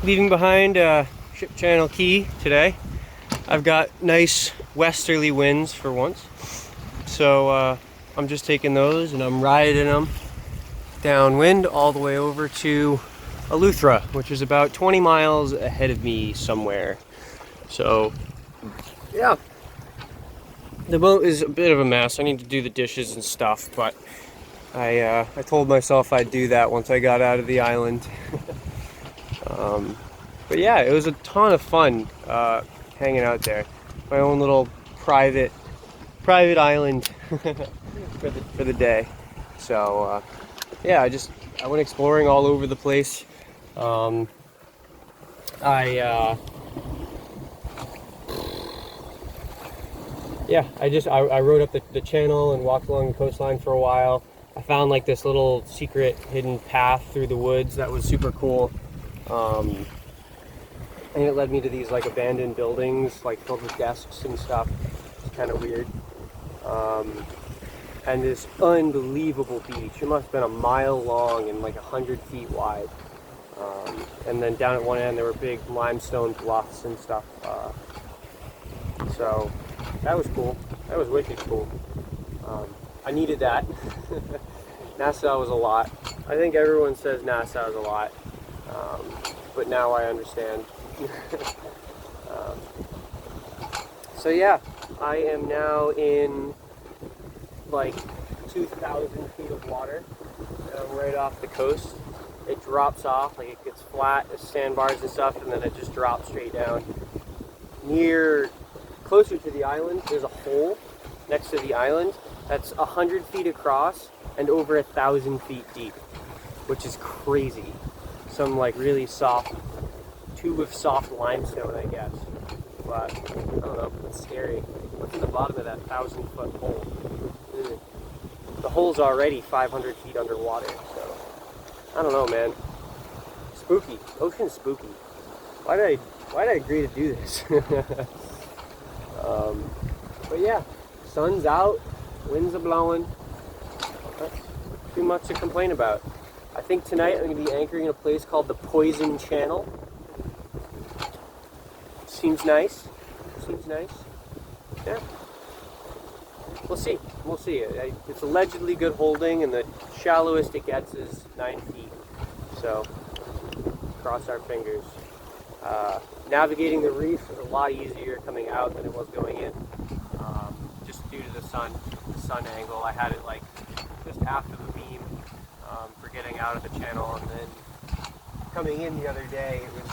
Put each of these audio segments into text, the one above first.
leaving behind Ship Channel Key today. I've got nice westerly winds for once, so I'm just taking those and I'm riding them downwind all the way over to Eleuthera, which is about 20 miles ahead of me somewhere. So yeah, the boat is a bit of a mess. I need to do the dishes and stuff, but I told myself I'd do that once I got out of the island. But yeah, it was a ton of fun hanging out there. My own little private island for the day. So yeah, I went exploring all over the place. I rode up the channel and walked along the coastline for a while. I found like this little secret hidden path through the woods that was super cool. And it led me to these like abandoned buildings, like filled with desks and stuff. It's kind of weird. And this unbelievable beach. It must have been a mile long and like 100 feet wide. And then down at one end there were big limestone bluffs and stuff. So that was cool. That was wicked cool. I needed that. Nassau was a lot. I think everyone says Nassau is a lot, but now I understand. So yeah, I am now in like 2,000 feet of water, and I'm right off the coast. It drops off, like it gets flat, there's sandbars and stuff, and then it just drops straight down. Closer to the island, there's a hole next to the island that's 100 feet across and over 1,000 feet deep, which is crazy. Some like really soft tube of soft limestone, I guess. But I don't know, it's scary. What's in the bottom of that 1,000-foot hole? Ugh. The hole's already 500 feet underwater, so I don't know, man. Spooky. Ocean's spooky. Why did I agree to do this? But yeah, sun's out, winds are blowing. That's too much to complain about. I think tonight I'm going to be anchoring in a place called the Poison Channel. Seems nice. Yeah. We'll see. It's allegedly good holding, and the shallowest it gets is 9 feet. So, cross our fingers. Navigating the reef is a lot easier coming out than it was going in. Just due to the sun angle. I had it like just after the beam for getting out of the channel, and then coming in the other day it was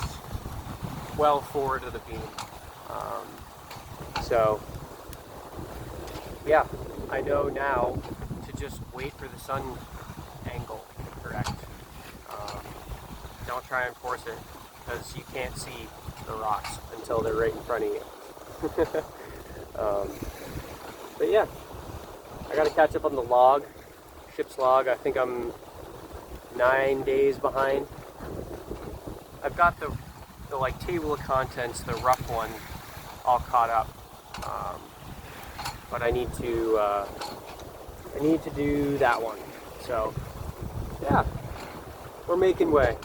well forward of the beam. So yeah, I know now to just wait for the sun angle to correct. Don't try and force it, because you can't see the rocks until they're right in front of you. But yeah, I gotta catch up on the log, ship's log. I think I'm 9 days behind. I've got the like table of contents, the rough one, all caught up. But I need to do that one. So yeah, we're making way.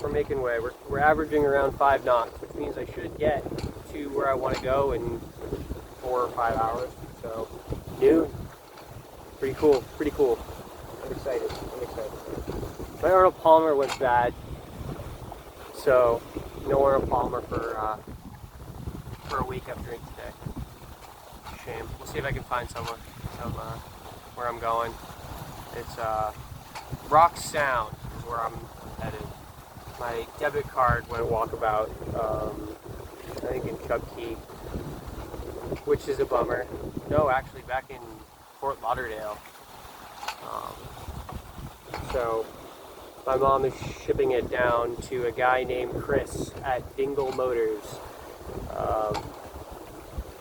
We're averaging around 5 knots, which means I should get to where I want to go in 4 or 5 hours. So noon. Pretty cool. I'm excited. My Arnold Palmer went bad, so no Arnold Palmer for a week after drink today. Shame. We'll see if I can find some where I'm going. It's Rock Sound is where I'm headed. My debit card went walkabout, I think in Chub Key, which is a bummer. No, actually back in Fort Lauderdale. So my mom is shipping it down to a guy named Chris at Dingle Motors.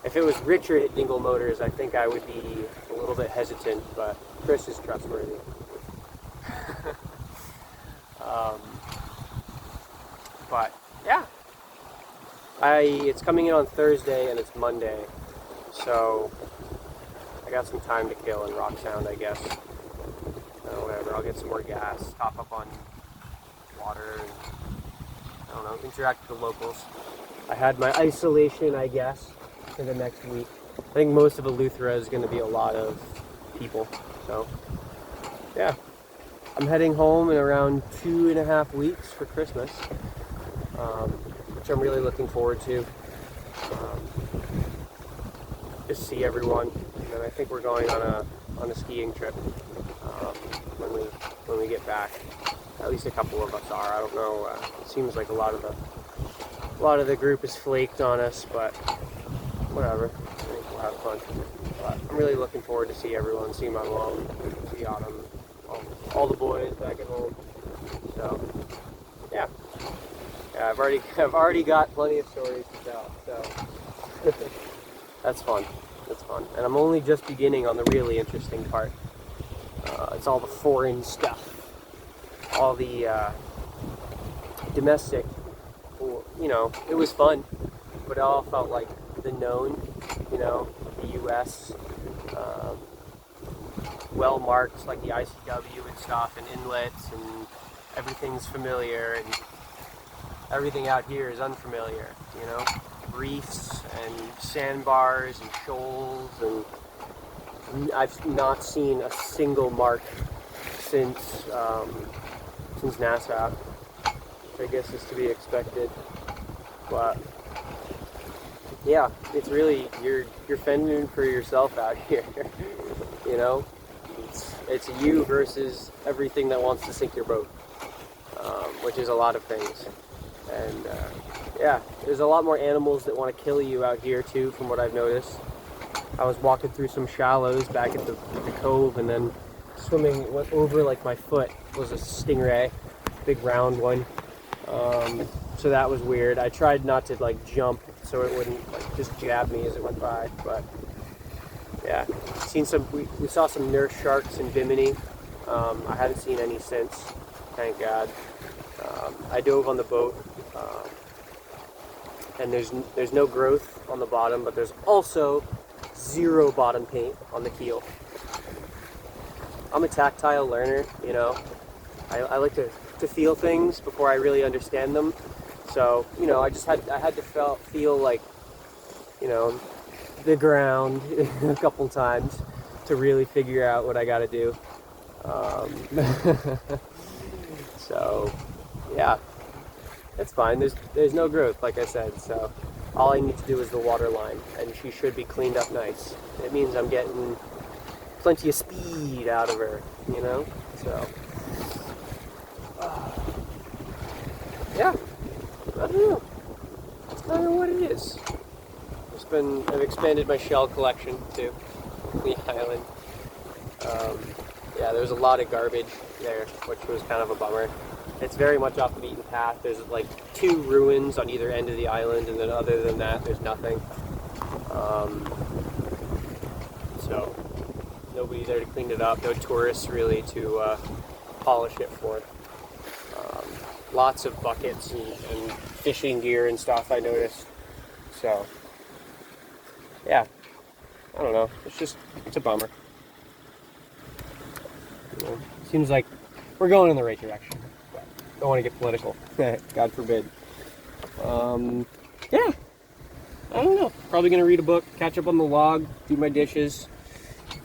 If it was Richard at Dingle Motors, I think I would be a little bit hesitant, but Chris is trustworthy. But yeah, it's coming in on Thursday and it's Monday, so I got some time to kill in Rock Sound, I guess. Whatever, I'll get some more gas, top up on water, and I don't know, know, interact with the locals. I had my isolation, I guess, for the next week. I think most of Eleuthera is going to be a lot of people. So, yeah. I'm heading home in around 2.5 weeks for Christmas, which I'm really looking forward to. Just see everyone, and then I think we're going on a skiing trip when we get back. At least a couple of us are. I don't know. It seems like a lot of the group is flaked on us, but whatever. I think we'll have fun. But I'm really looking forward to see everyone, see my mom, see Autumn, all the boys back at home. So yeah, I've already got plenty of stories to tell. So that's fun. That's fun. And I'm only just beginning on the really interesting part. It's all the foreign stuff. All the domestic, you know, it was fun, but it all felt like the known, you know, the U.S., well marked, like the ICW and stuff, and inlets, and everything's familiar, and everything out here is unfamiliar, you know, reefs and sandbars and shoals, and I've not seen a single mark since Nassau, which I guess is to be expected. But yeah, it's really you're fending for yourself out here. You know, it's you versus everything that wants to sink your boat, which is a lot of things. And yeah, there's a lot more animals that want to kill you out here too, from what I've noticed. I was walking through some shallows back at the cove, and then swimming went over like my foot was a stingray, big round one. So that was weird. I tried not to like jump so it wouldn't like just jab me as it went by, but yeah, we saw some nurse sharks in Bimini. I haven't seen any since, thank God. I dove on the boat, and there's no growth on the bottom, but there's also zero bottom paint on the keel. I'm a tactile learner, you know. I like to feel things before I really understand them. So, you know, I had to feel like, you know, the ground a couple times to really figure out what I got to do. So, yeah, it's fine. There's no growth, like I said. So, all I need to do is the water line, and she should be cleaned up nice. It means I'm getting plenty of speed out of her, you know. So, yeah, I don't know. I don't know what it is. I've expanded my shell collection to the island. Yeah, there's a lot of garbage there, which was kind of a bummer. It's very much off the beaten path. There's like 2 ruins on either end of the island, and then other than that, there's nothing. So nobody there to clean it up. No tourists really to polish it for. Lots of buckets and fishing gear and stuff, I noticed. So yeah, I don't know. It's a bummer. You know, seems like we're going in the right direction. Don't want to get political. God forbid. Yeah, I don't know. Probably gonna read a book, catch up on the log, do my dishes.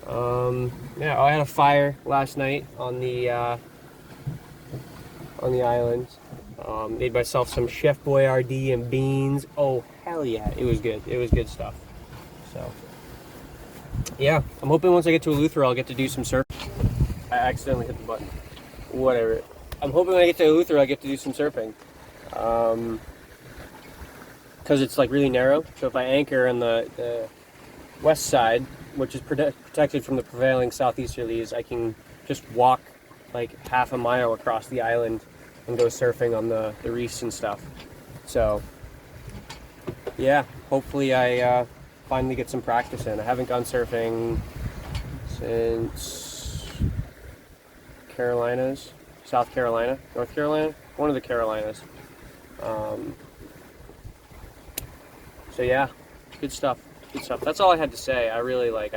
Yeah, I had a fire last night on the island. Made myself some Chef Boyardee and beans. Oh hell yeah, it was good. It was good stuff. So yeah, I'm hoping once I get to Eleuthera, I'll get to do some surfing. I accidentally hit the button. Whatever. I'm hoping when I get to Eleuthera, I'll get to do some surfing. Because it's like really narrow. So if I anchor on the west side, which is protected from the prevailing southeasterlies, I can just walk like half a mile across the island and go surfing on the reefs and stuff. So yeah, hopefully I finally get some practice in. I haven't gone surfing since Carolinas, South Carolina, North Carolina, one of the Carolinas. So yeah, good stuff. Good stuff. That's all I had to say. I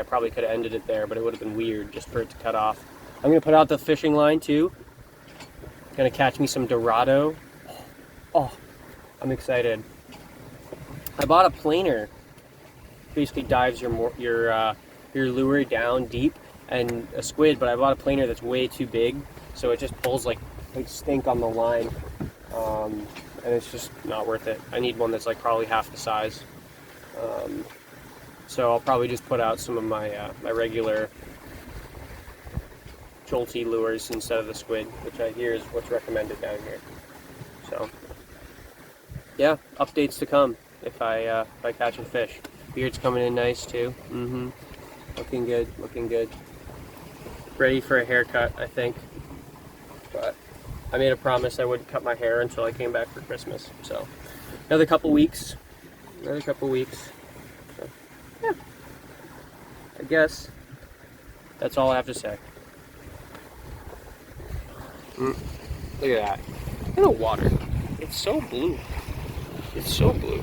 probably could have ended it there, but it would have been weird just for it to cut off. I'm gonna put out the fishing line too. Gonna catch me some Dorado. Oh, I'm excited. I bought a planer. Basically dives your lure down deep, and a squid, but I bought a planer that's way too big, so it just pulls like stink on the line, and it's just not worth it. I need one that's like probably half the size. So I'll probably just put out some of my my regular jolty lures instead of the squid, which I hear is what's recommended down here. So yeah, updates to come if I catch a fish. Beard's coming in nice too. Looking good, looking good. Ready for a haircut, I think. But I made a promise I wouldn't cut my hair until I came back for Christmas. So another couple weeks. So, yeah. I guess that's all I have to say. Look at that. Look at the water. It's so blue. It's so blue.